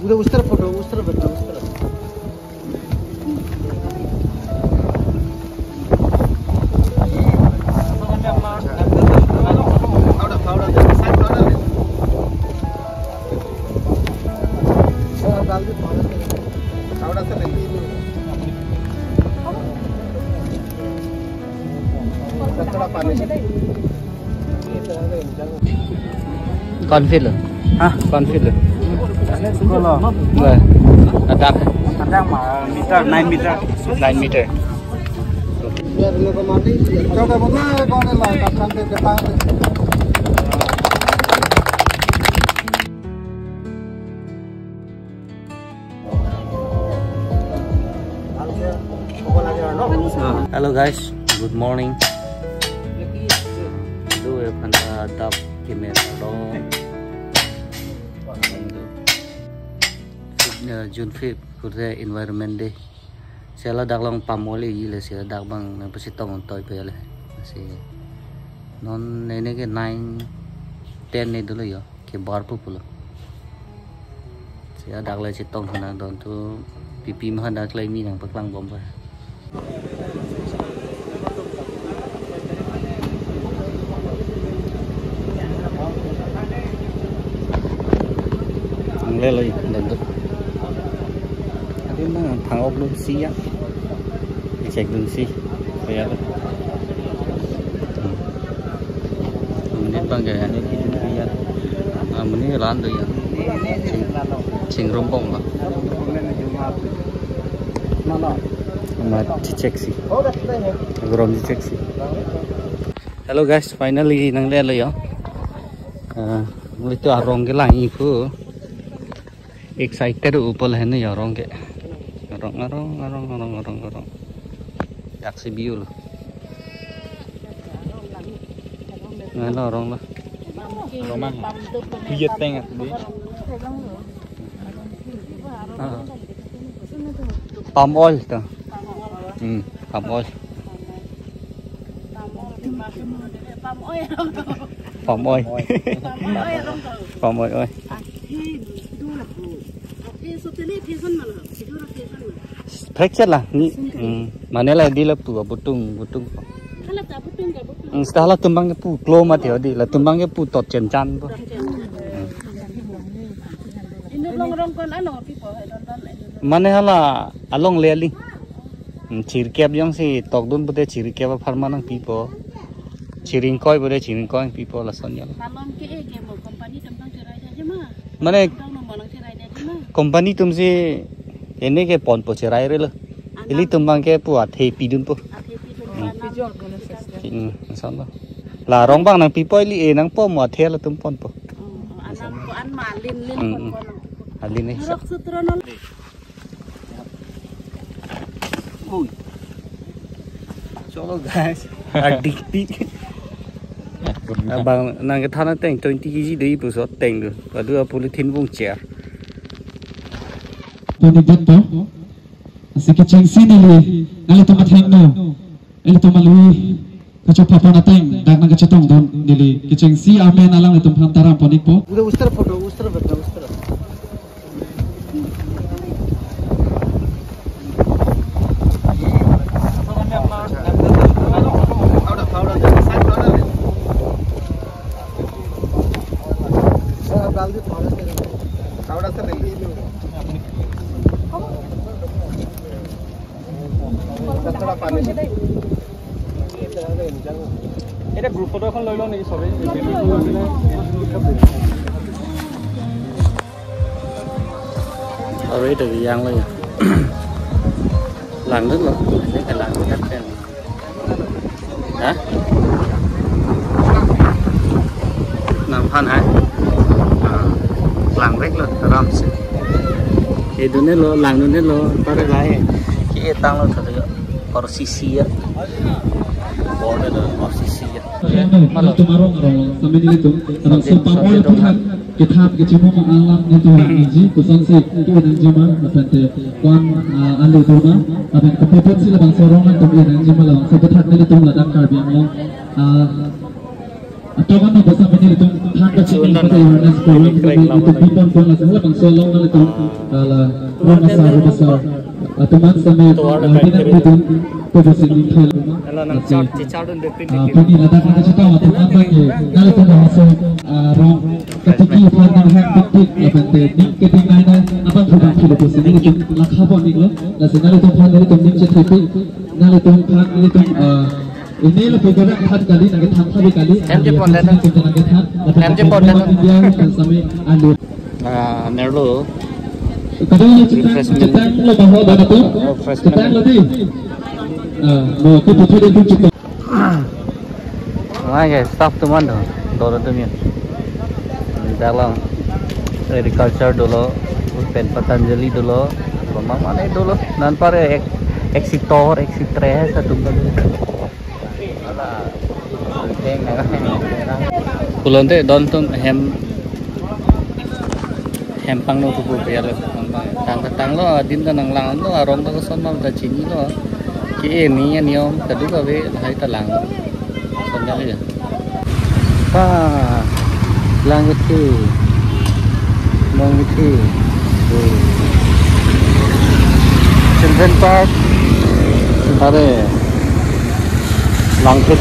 उधर उस तरफ रखना उस तरफ। Confit loh. Hah? Confit loh. Kalau Nggak. Adak. ada meter 9 meter 9 meter. biar lo mati coba betul kau lah kapan ke depan Hello guys, good morning. Itu ya pada dap kimero. June 5th kurang environment day. Saya dak lang pamoli ile saya dak bang na pasi tong toy pele. Masih non nene ke 9 10 ne dulu ya ke bar pulo. Saya dak lai citong sana don tu pipi mah dak lai mi nang paklang bom pa. Ang lelay dan tu. Thằng ốc luôn xí á, chạy luôn xí, phải không? Mình bang cái này thì chúng ta, mình đi làm được ya, chỉnh rong bông lah, mà check xí, rom check xí. Hello guys, finally nang le rồi ya, mình tu arong cái làng ifu, excited upol है ना arong cái. Orang. Yaksi biu loh. Nggak orang lah. Romang bijet tengah di palm oil tuh. Palm oil. Palm oil. Palm oil. Fracture lah ni, mana lah di lap tu butung. Setelah tumbang ke pu, klo mati adi, lah tumbang ke pu tot cencan tu. Mana hala along leli, cirkep yang si tokdun bude cirkep apa farmanang pipo, ciringkoi bude ciringkoi pipo lah sonya. Mana company tumsi ini ke pon po cerai rela, ini tumbang ke puat happy dun po. Masalah. Lah rong bang nang pipo ini nang po muat hela tumpon po. Alin ni. Chalo guys, addicted. Abang nang ke thana teng 20 kg dei po so teng do. Padu polythene bung chair. Tony Bento, asik kecing sini li, nali tomat hengno, eli tomalui, kacau papa nateng, dak nang kecetong don, nili kecing si amen alang itu hantaran ponik po. udah us तरफ रखना उस तरफ এটা group photo এখন লৈ লওঁ নেকি সবে Ở đây từ giang lên, làng nước luôn, đấy là làng đất đen, hả? Làng Phan Hải, làng vách luôn, ram xí, cái đứa này lo, làng đứa này lo, có cái lái, cái tăng lo thật đấy, có sisi á, có đây là có sisi á. Tumarong sampai nili tum, orang sempamol pun kitab kecimu alam itu ngaji kusan si itu ngaji mah nanti kuan alu tu mah apa kepipat sih lebang sorongan tu ngaji mah lebang sebetat nili tum ladang karbiang long atau kan bahasa ini itu hak kecil itu awareness program itu people pun lah semua bangsa long itu kalau rumah besar atau mat sampai bina itu posisi ini hal puni ada kan cerita waktu apa ke kalau itu bahasa rong ketika fardan hak penting apa teknik ketinggalan apa sudah sudah posisi itu lakha pun ini loh lah sekarang itu fardan itu nimce tapi nalar itu fardan itu ini lebih banyak hat kali nanti tham kali kali MJ Pondan MJ Pondan sampai anu Merlo kadang cetang lo bawa dah tu cetang lo di mau kita tu dia cukup guys stop teman dulu tu ni dalam agriculture dulu pen Patanjali dulu mana dulu nan pare exitor exitre satu kali Kulon te don tum hem pang no tu ya lo tang lo din ta nang lang lo arong ta son ma ta chini lo ki ni niom ta du ka ve hai ta lang son ya le pa lang ti children park are lang ke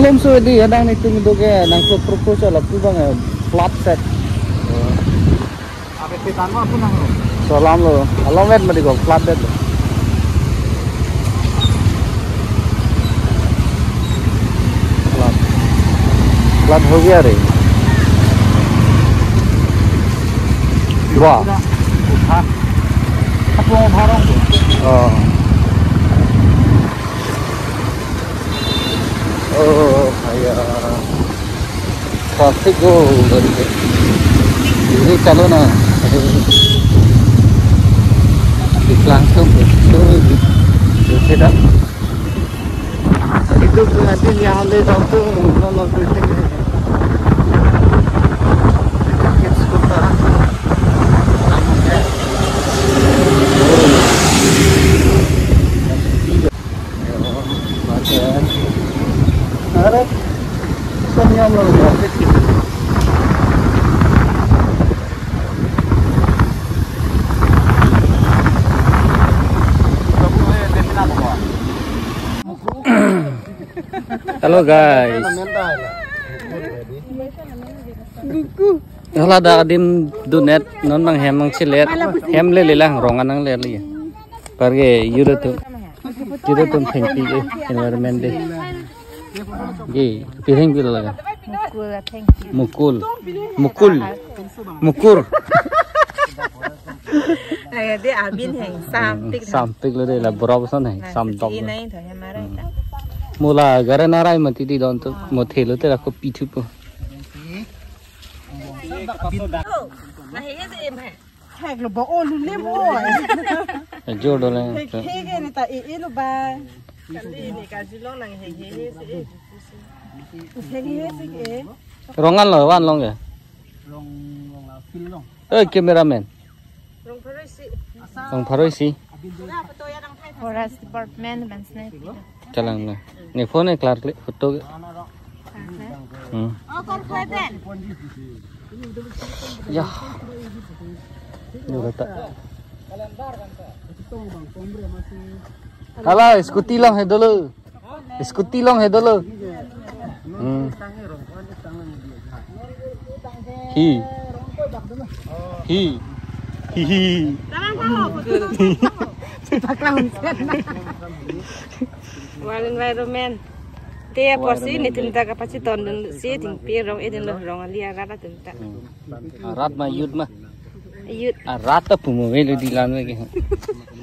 lom so di adang ni tung do ke nang proposal aku bang flat set Apa setan mah pun nang. salam lo along wet madi go flat set flat ho gaya re wah Apa mau barang tu? Oh, kayak plastik go dari ini kalau na langsung tidak itu nanti yang ada waktu nolong Ada senyum lo berarti Halo guys. Kalau ada dim dunet non mang hemang cilet hem le lang rongan nang le li. Pergi Europe thank you environment day. Ye, piring pila laga. Mukul. Dia abin hang sampik le la borab san hai sam dog. Mula gara narai mati di don to mothelo te rakho pichu po. Hek lo bo lu lem oi. Jor dole. Hek ni ta e lo ba. Kali ni ka silong nang hek se. Rongan lo wan long ya. Long la fil long. Cameraman. Long paroi si. Forest Department mansne. Chalang na. Ni phone klar photo. Oh kon khoi ben. Ya. Yo kata. Kalau skuti long he dulu. Skuti long he dulu. Hi. Wal environment. Dia posi ni tinta kapasi ton si ting pi rong edin lo rong alia rata tinta. Rat ma yud ma. Yud. Rat ta pumo velo di lan ke.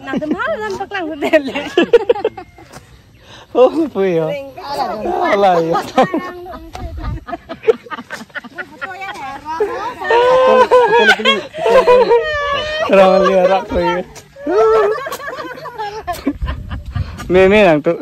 Nang temhal dan paklang hotel. Oh puyo. Ala ya. Rong alia rat puyo. Meme nang tu.